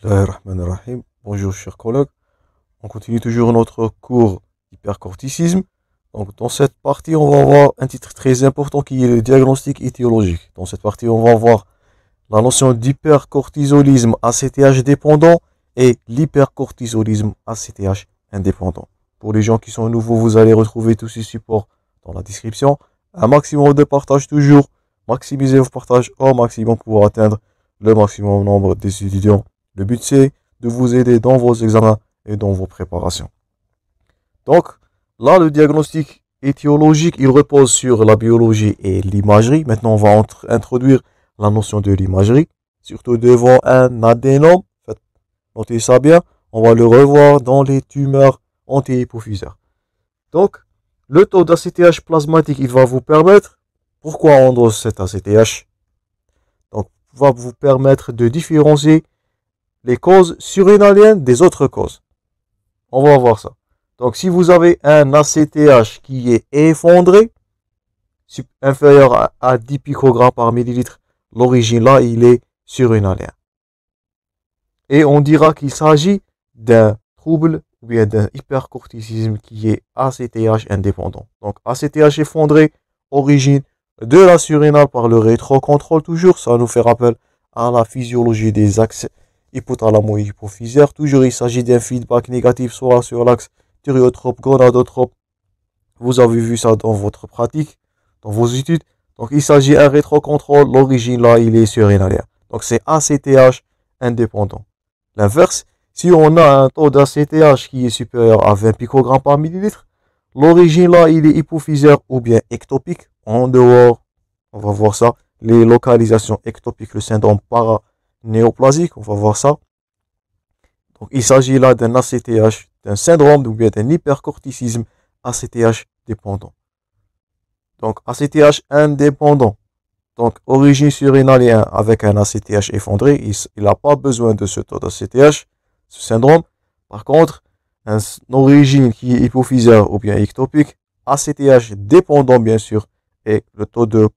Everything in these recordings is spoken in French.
Bismillahirrahmanirrahim. Bonjour chers collègues, on continue toujours notre cours d'hypercorticisme. Donc dans cette partie, on va voir un titre très important qui est le diagnostic étiologique. Dans cette partie, on va voir la notion d'hypercortisolisme ACTH dépendant et l'hypercortisolisme ACTH indépendant. Pour les gens qui sont nouveaux, vous allez retrouver tous ces supports dans la description. Un maximum de partage toujours. Maximisez vos partages au maximum pour atteindre le maximum nombre d'étudiants. Le but, c'est de vous aider dans vos examens et dans vos préparations. Donc, là, le diagnostic étiologique, il repose sur la biologie et l'imagerie. Maintenant, on va introduire la notion de l'imagerie, surtout devant un adénome. Notez ça bien, on va le revoir dans les tumeurs anti-hypophysaires. Donc, le taux d'ACTH plasmatique, il va vous permettre, pourquoi on dose cet ACTH? Donc, va vous permettre de différencier les causes surrénaliennes des autres causes. On va voir ça. Donc, si vous avez un ACTH qui est effondré, inférieur à 10 picogrammes par millilitre, l'origine là, il est surrénalien. Et on dira qu'il s'agit d'un trouble ou bien d'un hypercorticisme qui est ACTH indépendant. Donc, ACTH effondré, origine de la surrénale par le rétrocontrôle toujours. Ça nous fait rappel à la physiologie des axes hypothalamo-hypophysaire. Toujours, il s'agit d'un feedback négatif, soit sur l'axe thyréotrope, gonadotrope. Vous avez vu ça dans votre pratique, dans vos études. Donc, il s'agit d'un rétrocontrôle. L'origine, là, il est surrénalien. Donc, c'est ACTH indépendant. L'inverse, si on a un taux d'ACTH qui est supérieur à 20 picogrammes par millilitre, l'origine, là, il est hypophysaire ou bien ectopique. En dehors, on va voir ça. Les localisations ectopiques, le syndrome paranéoplasique, on va voir ça. Donc, il s'agit là d'un ACTH, d'un syndrome ou bien d'un hypercorticisme ACTH dépendant. Donc, ACTH indépendant. Donc, origine surrénalienne avec un ACTH effondré, il n'a pas besoin de ce taux d'ACTH, ce syndrome. Par contre, une origine qui est hypophysaire ou bien ectopique, ACTH dépendant bien sûr, et le taux de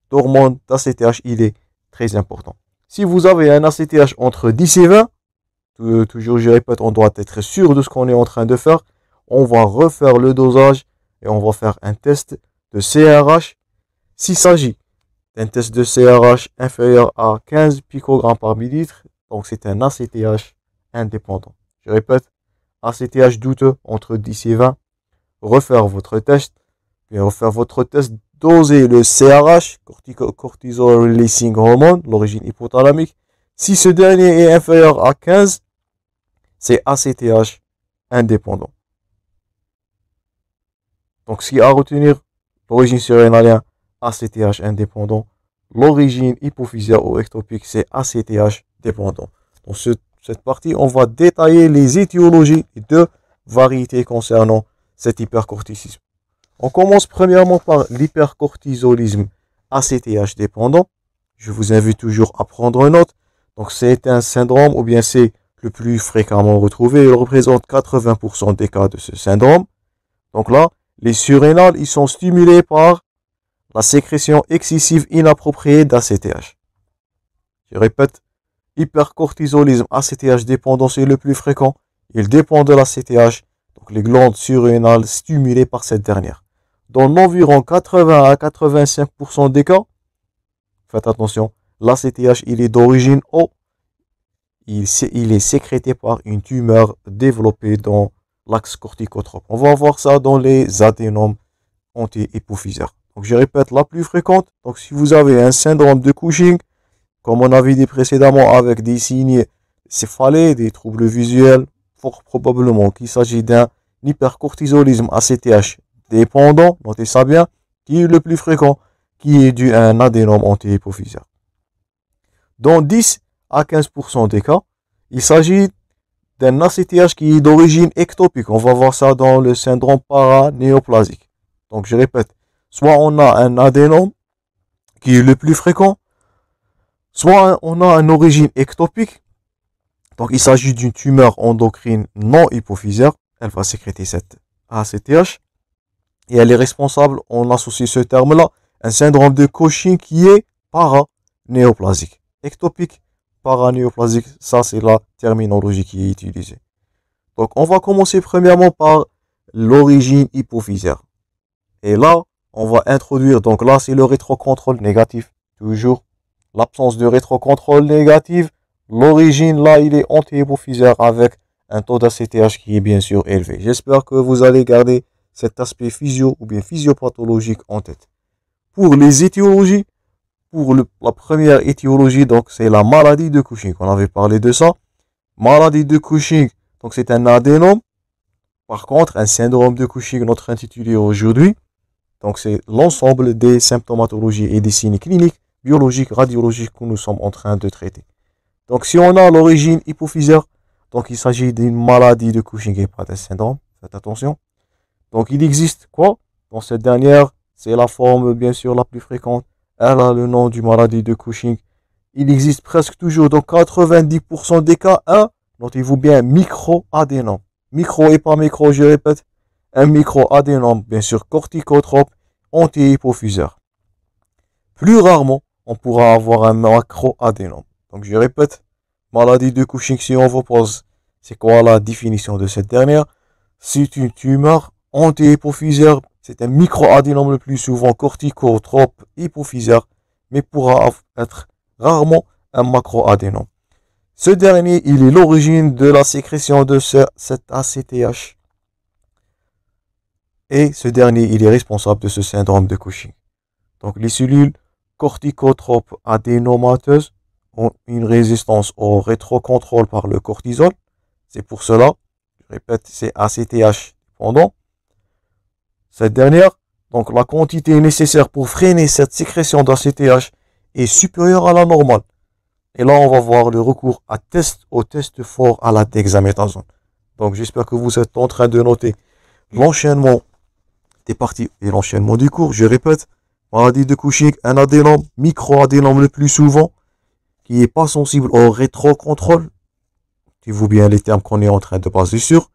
d'hormone d'ACTH, il est très important. Si vous avez un ACTH entre 10 et 20, toujours je répète, on doit être sûr de ce qu'on est en train de faire. On va refaire le dosage et on va faire un test de CRH. S'il s'agit d'un test de CRH inférieur à 15 picogrammes par millilitre, donc c'est un ACTH indépendant. Je répète, ACTH douteux entre 10 et 20. Refaire votre test, puis refaire votre test, doser le CRH, cortisol releasing hormone, l'origine hypothalamique. Si ce dernier est inférieur à 15, c'est ACTH indépendant. Donc, ce qui a à retenir, l'origine surrénalienne, ACTH indépendant. L'origine hypophysaire ou ectopique, c'est ACTH dépendant. Dans cette partie, on va détailler les étiologies et deux variétés concernant cet hypercorticisme. On commence premièrement par l'hypercortisolisme ACTH dépendant. Je vous invite toujours à prendre note. Donc, c'est un syndrome ou bien c'est le plus fréquemment retrouvé. Il représente 80% des cas de ce syndrome. Donc là, les surrénales, ils sont stimulés par la sécrétion excessive inappropriée d'ACTH. Je répète, hypercortisolisme ACTH dépendant, c'est le plus fréquent. Il dépend de l'ACTH, donc les glandes surrénales stimulées par cette dernière. Dans environ 80 à 85% des cas, faites attention, l'ACTH, il est d'origine O. Il est sécrété par une tumeur développée dans l'axe corticotrope. On va voir ça dans les adénomes anti-hypophysaires. Donc, je répète, la plus fréquente. Donc, si vous avez un syndrome de Cushing, comme on avait dit précédemment, avec des signes céphalés, des troubles visuels, fort probablement qu'il s'agit d'un hypercortisolisme ACTH dépendant, notez ça bien, qui est le plus fréquent, qui est dû à un adénome anti-hypophysaire. Dans 10 à 15% des cas, il s'agit d'un ACTH qui est d'origine ectopique. On va voir ça dans le syndrome paranéoplasique. Donc, je répète, soit on a un adénome qui est le plus fréquent, soit on a une origine ectopique. Donc, il s'agit d'une tumeur endocrine non hypophysaire. Elle va sécréter cette ACTH. Et elle est responsable, on associe ce terme-là, un syndrome de Cushing qui est paranéoplasique. Ectopique, paranéoplasique. Ça, c'est la terminologie qui est utilisée. Donc, on va commencer premièrement par l'origine hypophysaire. Et là, on va introduire, donc là, c'est le rétrocontrôle négatif. Toujours l'absence de rétrocontrôle négatif. L'origine, là, il est anti-hypophysaire avec un taux d'ACTH qui est bien sûr élevé. J'espère que vous allez garder cet aspect physio ou bien physiopathologique en tête. Pour les étiologies, la première étiologie, donc c'est la maladie de Cushing. On avait parlé de ça. Maladie de Cushing, donc c'est un adénome. Par contre, un syndrome de Cushing, notre intitulé aujourd'hui, donc c'est l'ensemble des symptomatologies et des signes cliniques, biologiques, radiologiques que nous sommes en train de traiter. Donc si on a l'origine hypophysaire, donc il s'agit d'une maladie de Cushing et pas d'un syndrome, faites attention. Donc il existe quoi? Dans cette dernière, c'est la forme bien sûr la plus fréquente. Elle a le nom du maladie de Cushing. Il existe presque toujours dans 90% des cas un, notez-vous bien, micro-adénome. Micro et pas micro, je répète. Un micro-adénome, bien sûr corticotrope, anti-hypophysaire. Plus rarement, on pourra avoir un macro-adénome. Donc je répète, maladie de Cushing, si on vous pose, c'est quoi la définition de cette dernière? C'est une tumeur anti-hypophysaire. C'est un micro-adénome le plus souvent corticotrope hypophysaire, mais pourra être rarement un macro-adénome. Ce dernier, il est l'origine de la sécrétion de cet ACTH. Et ce dernier, il est responsable de ce syndrome de Cushing. Donc les cellules corticotropes adénomateuses ont une résistance au rétrocontrôle par le cortisol. C'est pour cela, je répète, c'est ACTH dépendant. Cette dernière, donc la quantité nécessaire pour freiner cette sécrétion d'ACTH est supérieure à la normale. Et là, on va voir le recours au test fort à la dexaméthasone. Donc, j'espère que vous êtes en train de noter l'enchaînement des parties et l'enchaînement du cours. Je répète, maladie de Cushing, un adénome, micro-adénome le plus souvent, qui n'est pas sensible au rétrocontrôle. Suivez bien les termes qu'on est en train de baser sur.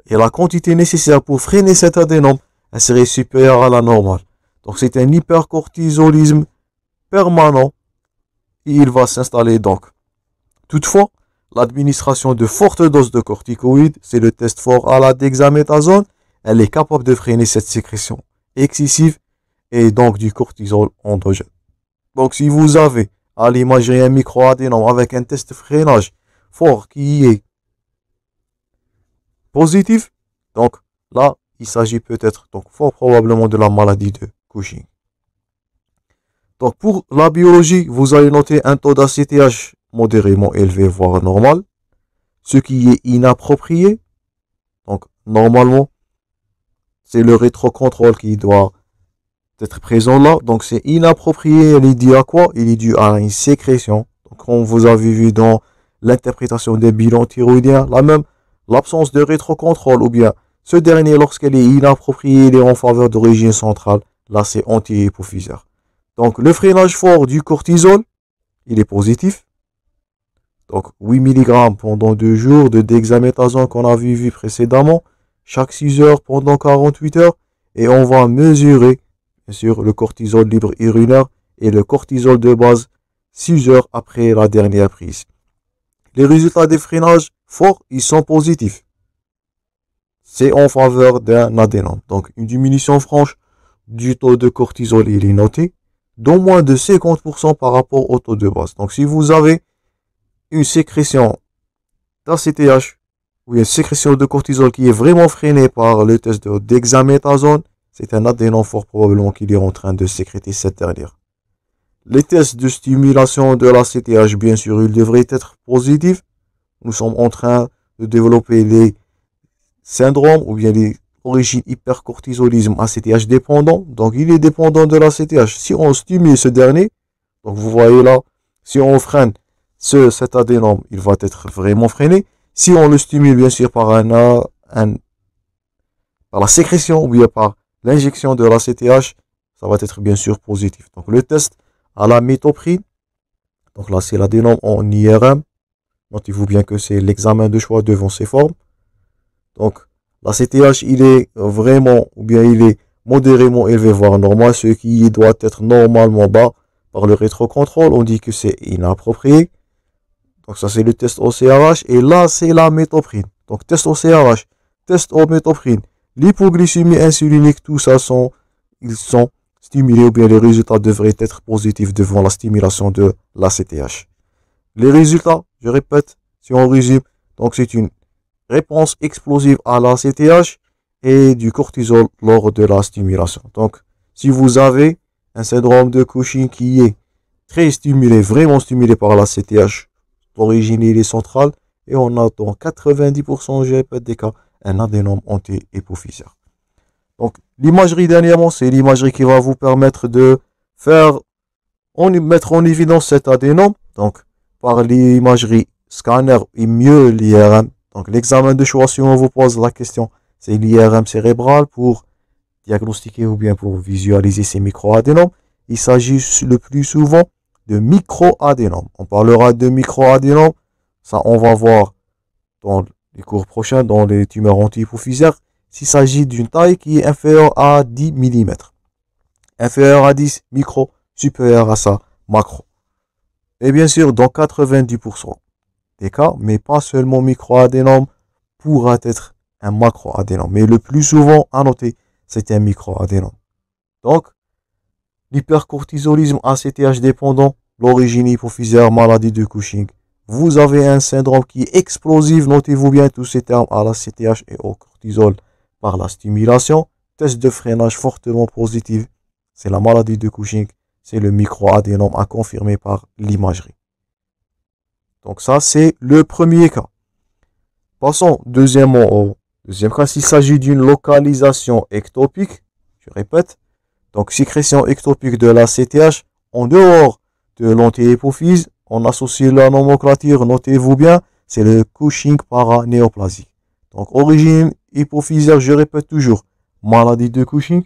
Et la quantité nécessaire pour freiner cet adénome, elle serait supérieure à la normale. Donc, c'est un hypercortisolisme permanent. Et il va s'installer donc. Toutefois, l'administration de fortes doses de corticoïdes, c'est le test fort à la dexaméthasone, elle est capable de freiner cette sécrétion excessive et donc du cortisol endogène. Donc si vous avez à l'imagerie un micro-adénome avec un test de freinage fort qui est positif, donc là, il s'agit peut-être, donc fort probablement de la maladie de Cushing. Donc pour la biologie, vous allez noter un taux d'ACTH modérément élevé, voire normal. Ce qui est inapproprié. Donc normalement, c'est le rétrocontrôle qui doit être présent là. Donc c'est inapproprié. Il est dû à quoi? Il est dû à une sécrétion. Donc comme vous avez vu dans l'interprétation des bilans thyroïdiens, là même, l'absence de rétrocontrôle ou bien ce dernier, lorsqu'elle est inappropriée, il est en faveur d'origine centrale. Là, c'est anti-hypophysaire. Donc, le freinage fort du cortisol, il est positif. Donc, 8 mg pendant 2 jours de dexaméthasone qu'on a vu précédemment, chaque 6 heures pendant 48 heures. Et on va mesurer, bien sûr, le cortisol libre urinaire et le cortisol de base 6 heures après la dernière prise. Les résultats des freinages forts, ils sont positifs. C'est en faveur d'un adénome. Donc, une diminution franche du taux de cortisol, il est noté, d'au moins de 50% par rapport au taux de base. Donc, si vous avez une sécrétion d'ACTH ou une sécrétion de cortisol qui est vraiment freinée par le test de dexaméthasone, c'est un adénome fort probablement qu'il est en train de sécréter cette dernière. Les tests de stimulation de l'ACTH, bien sûr, ils devraient être positifs. Nous sommes en train de développer les syndromes ou bien les origines hypercortisolisme ACTH dépendant. Donc, il est dépendant de l'ACTH. Si on stimule ce dernier, donc vous voyez là, si on freine cet adénome, il va être vraiment freiné. Si on le stimule, bien sûr, par la sécrétion ou bien par l'injection de l'ACTH, ça va être bien sûr positif. Donc, le test à la métoprine, donc là, c'est l'adénome en IRM. Notez-vous bien que c'est l'examen de choix devant ces formes. Donc, l'ACTH, il est vraiment, ou bien il est modérément élevé, voire normal, ce qui doit être normalement bas par le rétrocontrôle. On dit que c'est inapproprié. Donc ça c'est le test au CRH. Et là c'est la métoprine. Donc test au CRH, test au métoprine, l'hypoglycémie insulinique, tout ça ils sont stimulés ou bien les résultats devraient être positifs devant la stimulation de l'ACTH. Les résultats, je répète, si on résume, donc c'est une réponse explosive à l'ACTH et du cortisol lors de la stimulation. Donc si vous avez un syndrome de Cushing qui est très stimulé, vraiment stimulé par l'ACTH, l'origine il est centrale, et on a dans 90%, je répète, des cas, un adénome anti-hypophysaire. Donc, l'imagerie dernièrement, c'est l'imagerie qui va vous permettre de mettre en évidence cet adénome. Donc, par l'imagerie scanner et mieux l'IRM. Donc, l'examen de choix, si on vous pose la question, c'est l'IRM cérébral pour diagnostiquer ou bien pour visualiser ces micro-adénomes. Il s'agit le plus souvent de micro-adénomes. On parlera de micro-adénomes. Ça, on va voir dans les cours prochains, dans les tumeurs anti-hypophysaires, s'il s'agit d'une taille qui est inférieure à 10 mm. Inférieure à 10 micro, supérieure à ça, macro. Et bien sûr, dans 90% des cas, mais pas seulement micro-adénome, pourra être un macro-adénome. Mais le plus souvent à noter, c'est un micro-adénome. Donc, l'hypercortisolisme ACTH dépendant, l'origine hypophysaire, maladie de Cushing. Vous avez un syndrome qui est explosif, notez-vous bien tous ces termes à la CTH et au cortisol par la stimulation. Test de freinage fortement positif, c'est la maladie de Cushing, c'est le micro-adénome à confirmer par l'imagerie. Donc ça, c'est le premier cas. Passons deuxièmement au deuxième cas, s'il s'agit d'une localisation ectopique, je répète, donc sécrétion ectopique de la CTH en dehors de l'antihypophyse, on associe la nomenclature, notez-vous bien, c'est le Cushing paranéoplasique. Donc, origine hypophysaire, je répète toujours, maladie de Cushing.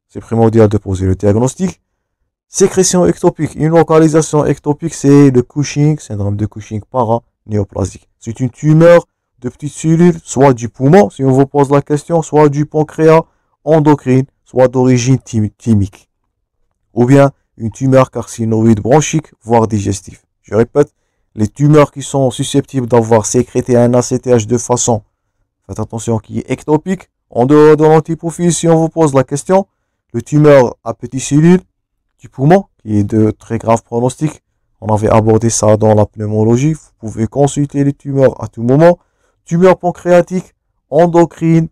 C'est primordial de poser le diagnostic. Sécrétion ectopique, une localisation ectopique, c'est le Cushing, syndrome de Cushing paranéoplasique. C'est une tumeur de petites cellules, soit du poumon, si on vous pose la question, soit du pancréas, endocrine, soit d'origine thymique. Ou bien une tumeur carcinoïde bronchique, voire digestive. Je répète, les tumeurs qui sont susceptibles d'avoir sécrété un ACTH de façon, faites attention, qui est ectopique, en dehors de l'antihypophyse, si on vous pose la question, le tumeur à petites cellules du poumon, qui est de très grave pronostic, on avait abordé ça dans la pneumologie, vous pouvez consulter les tumeurs à tout moment, tumeur pancréatique, endocrine,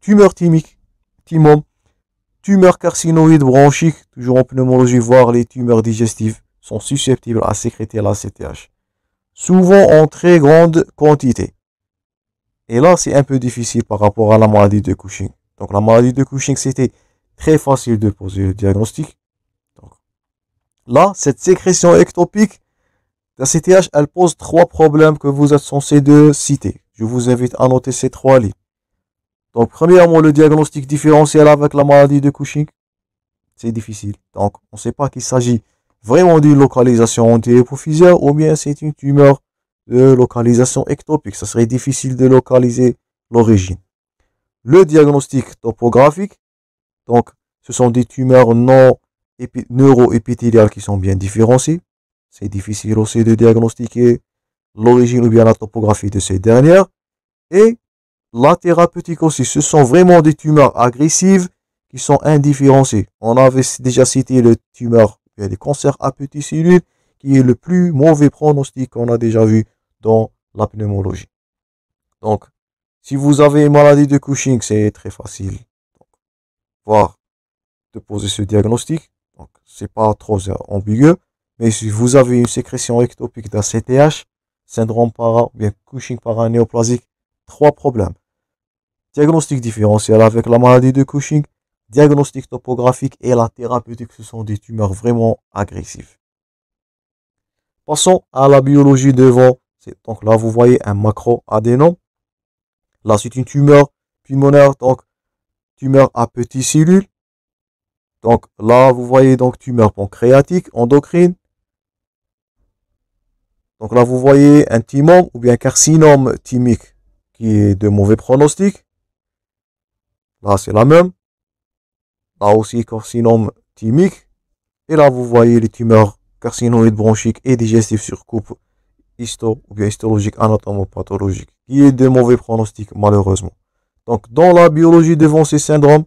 tumeur thymique, thymome, tumeurs carcinoïdes bronchiques, toujours en pneumologie, voire les tumeurs digestives, sont susceptibles à sécréter l'ACTH. Souvent en très grande quantité. Et là, c'est un peu difficile par rapport à la maladie de Cushing. Donc la maladie de Cushing, c'était très facile de poser le diagnostic. Donc, là, cette sécrétion ectopique, la CTH, elle pose 3 problèmes que vous êtes censé de citer. Je vous invite à noter ces 3 lignes. Donc, premièrement, le diagnostic différentiel avec la maladie de Cushing, c'est difficile. Donc, on ne sait pas qu'il s'agit vraiment d'une localisation anti-hypophysaire ou bien c'est une tumeur de localisation ectopique. Ça serait difficile de localiser l'origine. Le diagnostic topographique, donc, ce sont des tumeurs neuroépithéliales qui sont bien différenciées. C'est difficile aussi de diagnostiquer l'origine ou bien la topographie de ces dernières. Et la thérapeutique aussi, ce sont vraiment des tumeurs agressives qui sont indifférenciées. On avait déjà cité le tumeur, les cancers à petites cellules, qui est le plus mauvais pronostic qu'on a déjà vu dans la pneumologie. Donc, si vous avez une maladie de Cushing, c'est très facile de poser ce diagnostic. Donc, c'est pas trop ambigu. Mais si vous avez une sécrétion ectopique d'ACTH, syndrome bien Cushing paranéoplasique, 3 problèmes. Diagnostic différentiel avec la maladie de Cushing, diagnostic topographique et la thérapeutique, ce sont des tumeurs vraiment agressives. Passons à la biologie devant. Donc là, vous voyez un macro-adénome. Là, c'est une tumeur pulmonaire, donc tumeur à petites cellules. Donc là, vous voyez donc tumeur pancréatique, endocrine. Donc là, vous voyez un thymome ou bien carcinome thymique qui est de mauvais pronostic. Là, c'est la même. Là aussi, carcinome thymique. Et là, vous voyez les tumeurs carcinoïde bronchique et digestif sur coupe ou bien histologique anatomopathologique, qui est de mauvais pronostic malheureusement. Donc dans la biologie devant ces syndromes,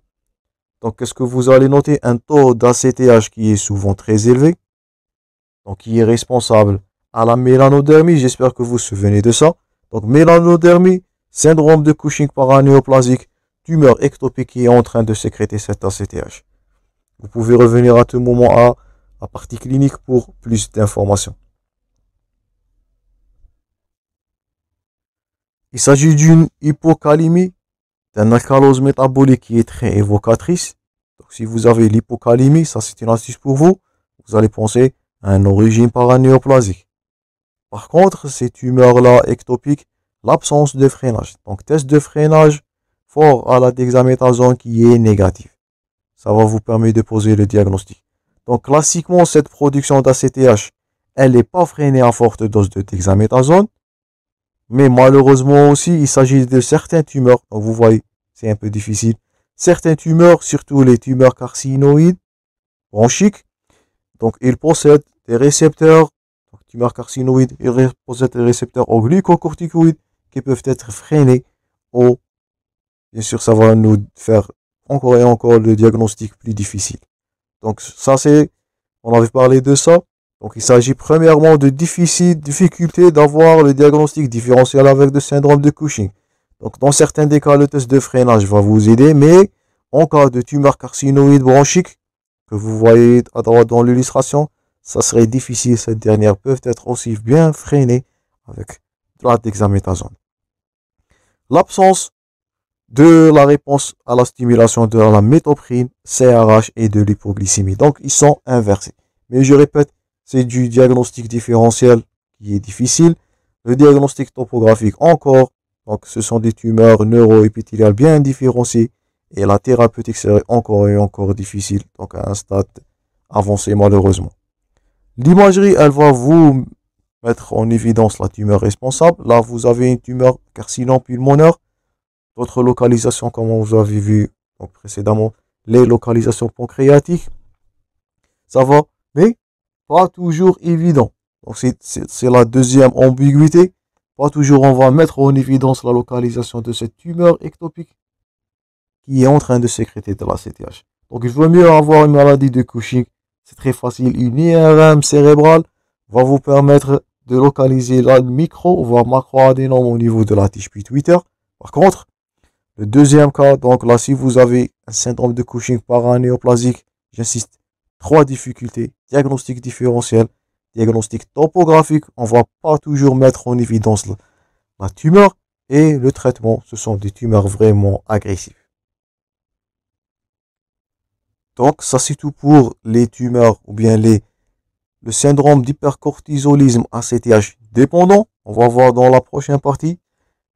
donc qu'est-ce que vous allez noter? Un taux d'ACTH qui est souvent très élevé, donc qui est responsable à la mélanodermie, j'espère que vous vous souvenez de ça. Donc mélanodermie, syndrome de Cushing paranéoplasique, tumeur ectopique qui est en train de sécréter cet ACTH. Vous pouvez revenir à tout moment à la partie clinique pour plus d'informations. Il s'agit d'une hypocalémie, d'un alcalose métabolique qui est très évocatrice. Donc si vous avez l'hypocalémie, ça c'est une astuce pour vous, vous allez penser à une origine paranéoplasique. Par contre, ces tumeurs-là ectopiques, l'absence de freinage. Donc test de freinage fort à la dexaméthasone qui est négatif. Ça va vous permettre de poser le diagnostic. Donc classiquement, cette production d'ACTH, elle n'est pas freinée à forte dose de dexaméthasone. Mais malheureusement aussi, il s'agit de certaines tumeurs. Donc vous voyez, c'est un peu difficile. Certaines tumeurs, surtout les tumeurs carcinoïdes bronchiques, donc ils possèdent des récepteurs, donc tumeurs carcinoïdes, ils possèdent des récepteurs aux glucocorticoïdes qui peuvent être freinés. Ou, bien sûr, ça va nous faire encore et encore le diagnostic plus difficile. Donc ça c'est, on avait parlé de ça. Donc il s'agit premièrement de difficulté d'avoir le diagnostic différentiel avec le syndrome de Cushing. Donc dans certains des cas, le test de freinage va vous aider, mais en cas de tumeur carcinoïde bronchique, que vous voyez à droite dans l'illustration, ça serait difficile. Cette dernière peut être aussi bien freinée avec de la dexaméthasone. L'absence de la réponse à la stimulation de la métoprine, CRH et de l'hypoglycémie. Donc ils sont inversés. Mais je répète, c'est du diagnostic différentiel qui est difficile. Le diagnostic topographique encore. Donc ce sont des tumeurs neuroépithéliales bien différenciées. Et la thérapeutique serait encore et encore difficile. Donc à un stade avancé malheureusement. L'imagerie, elle va vous mettre en évidence la tumeur responsable. Là, vous avez une tumeur carcinome pulmonaire. D'autres localisations, comme vous avez vu donc, précédemment, les localisations pancréatiques. Ça va, mais pas toujours évident. Donc c'est la deuxième ambiguïté. Pas toujours on va mettre en évidence la localisation de cette tumeur ectopique qui est en train de sécréter de la CTH. Donc il vaut mieux avoir une maladie de Cushing. C'est très facile. Une IRM cérébrale va vous permettre de localiser la micro voire macroadénome au niveau de la tige pituitaire. Par contre, le deuxième cas, donc là si vous avez un syndrome de Cushing paranéoplasique, j'insiste, 3 difficultés, diagnostic différentiel, diagnostic topographique, on ne va pas toujours mettre en évidence la tumeur, et le traitement, ce sont des tumeurs vraiment agressives. Donc ça c'est tout pour les tumeurs ou bien le syndrome d'hypercortisolisme ACTH dépendant. On va voir dans la prochaine partie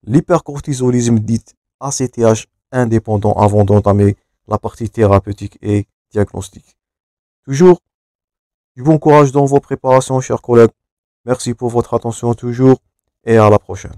l'hypercortisolisme dit ACTH indépendant avant d'entamer la partie thérapeutique et diagnostique. Toujours du bon courage dans vos préparations, chers collègues. Merci pour votre attention toujours et à la prochaine.